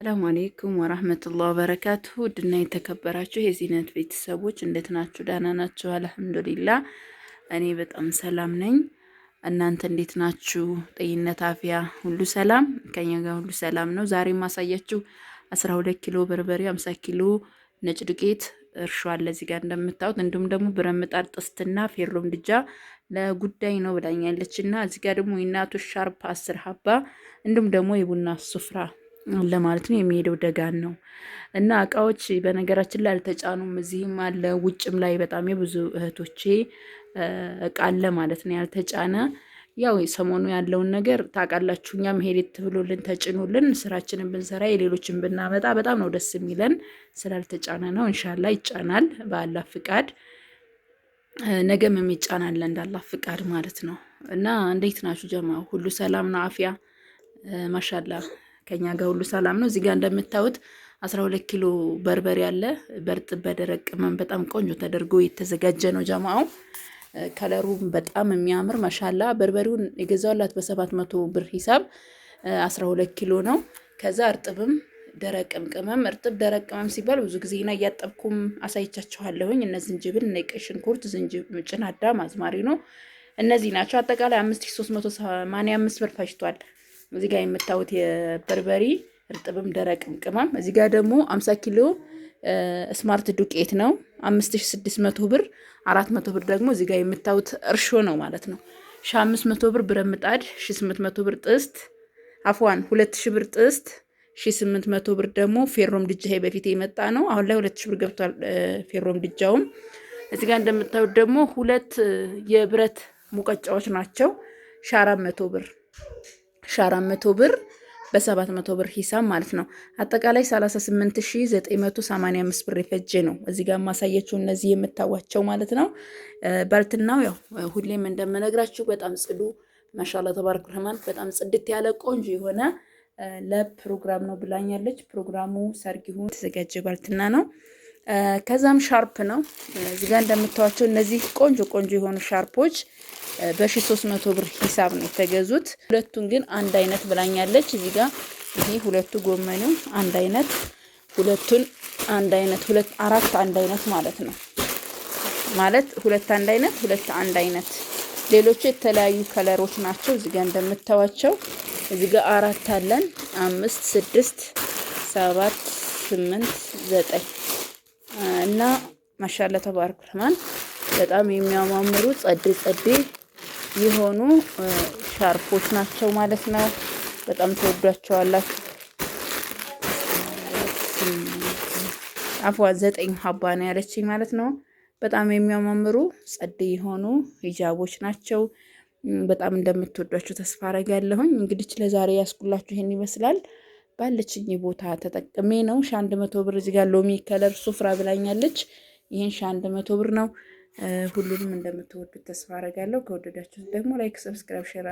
ሰላም አለይኩም ወራህመቱላሂ ወበረካቱሁ። ውድና የተከበራችሁ የዚህነት ቤተሰቦች እንዴት ናችሁ? ደህና ናችሁ? አልሐምዱሊላህ እኔ በጣም ሰላም ነኝ። እናንተ እንዴት ናችሁ? ጤንነት አፍያ ሁሉ ሰላም? ከኛ ጋር ሁሉ ሰላም ነው። ዛሬ ማሳያችሁ 12 ኪሎ በርበሬ፣ 50 ኪሎ ነጭ ዱቄት እርሾ አለ እዚህ ጋር እንደምታዩት፣ እንዲሁም ደግሞ ብረት ምጣድ ጥስትና ፌሮ ምድጃ ለጉዳይ ነው ብላኛለች እና እዚህ ጋር ደግሞ የእናቶች ሻርፕ 10 ሀባ እንዲሁም ደግሞ የቡና ሱፍራ ለማለት ነው። የሚሄደው ደጋን ነው እና እቃዎች በነገራችን ላይ አልተጫኑም። እዚህም አለ ውጭም ላይ በጣም የብዙ እህቶቼ እቃ አለ ማለት ነው ያልተጫነ። ያው ሰሞኑ ያለውን ነገር ታውቃላችሁ። እኛም ሄዴት ብሎልን ተጭኖልን ስራችንን ብንሰራ የሌሎችን ብናመጣ በጣም ነው ደስ የሚለን። ስላልተጫነ ነው። ኢንሻአላህ ይጫናል በአላህ ፍቃድ። ነገም የሚጫናል እንዳላህ ፍቃድ ማለት ነው። እና እንዴት ናችሁ ጀማው? ሁሉ ሰላም ነው? አፍያ ማሻአላህ ከኛ ጋር ሁሉ ሰላም ነው። እዚህ ጋር እንደምታዩት 12 ኪሎ በርበሬ አለ በርጥብ በደረቅ ቅመም በጣም ቆንጆ ተደርጎ የተዘጋጀ ነው ጀማው። ከለሩ በጣም የሚያምር ማሻአላ። በርበሬውን የገዛውላት በ700 ብር ሂሳብ 12 ኪሎ ነው። ከዛ እርጥብም ደረቅም ቅመም፣ እርጥብ ደረቅ ቅመም ሲባል ብዙ ጊዜ እና እያጠብኩም አሳይቻችኋለሁኝ። እነ ዝንጅብል፣ እነ ቀይ ሽንኩርት፣ ዝንጅብል፣ ጭናዳ፣ ማዝማሪ ነው። እነዚህ ናቸው። አጠቃላይ 5385 ብር ፈጅቷል። እዚህ ጋር የምታዩት የበርበሬ እርጥብም ደረቅም ቅመም። እዚህ ጋር ደግሞ 50 ኪሎ ስማርት ዱቄት ነው 5600 ብር። 400 ብር ደግሞ እዚህ ጋር የምታዩት እርሾ ነው ማለት ነው። 1500 ብር ብረት ምጣድ፣ 1800 ብር ጥስት፣ አፍዋን 2000 ብር ጥስት፣ 1800 ብር ደግሞ ፌሮ ምድጃ። ይሄ በፊት የመጣ ነው። አሁን ላይ 2000 ብር ገብቷል ፌሮ ምድጃውም። እዚህ ጋር እንደምታዩት ደግሞ ሁለት የብረት ሙቀጫዎች ናቸው 400 ብር 400 ብር በ700 ብር ሂሳብ ማለት ነው። አጠቃላይ 38985 ብር የፈጀ ነው። እዚህ ጋር ማሳየችው እነዚህ የምታዋቸው ማለት ነው። ባልትናው ያው ሁሌም እንደምነግራችሁ በጣም ጽዱ ማሻአላ ተባረክ ረህማን በጣም ጽድት ያለ ቆንጆ የሆነ ለፕሮግራም ነው ብላኛለች። ፕሮግራሙ ሰርግ ይሁን ተዘጋጀ ባልትና ነው። ከዛም ሻርፕ ነው። እዚህ ጋር እንደምታዋቸው እነዚህ ቆንጆ ቆንጆ የሆኑ ሻርፖች በ1300 ብር ሂሳብ ነው የተገዙት። ሁለቱን ግን አንድ አይነት ብላኛለች። እዚህ ጋር ይሄ ሁለቱ ጎመኑ አንድ አይነት፣ ሁለቱን አንድ አይነት፣ ሁለት አራት አንድ አይነት ማለት ነው። ማለት ሁለት አንድ አይነት፣ ሁለት አንድ አይነት። ሌሎቹ የተለያዩ ከለሮች ናቸው። እዚህ ጋር እንደምታዋቸው እዚህ ጋር አራት አለን፣ 5 6 7 8 9 እና ማሻአላ ተባረክ ረህማን በጣም የሚያማምሩ ጸድ የሆኑ ሻርፖች ናቸው ማለት ነው። በጣም ተወዷቸዋላችሁ። አፍዋ 9 ሀባ ነው ያለችኝ ማለት ነው። በጣም የሚያማምሩ ጸድ የሆኑ ሂጃቦች ናቸው። በጣም እንደምትወዷቸው ተስፋ አረጋለሁኝ። እንግዲህ ለዛሬ ያስኩላችሁ ይሄን ይመስላል። ባለችኝ ቦታ ተጠቅሜ ነው። 100 ብር እዚህ ጋር ሎሚ ከለር ሱፍራ ብላኛለች። ይሄን 100 ብር ነው። ሁሉንም እንደምትወዱት ተስፋ አረጋለሁ። ከወደዳችሁት ደግሞ ላይክ፣ ሰብስክራይብ፣ ሼር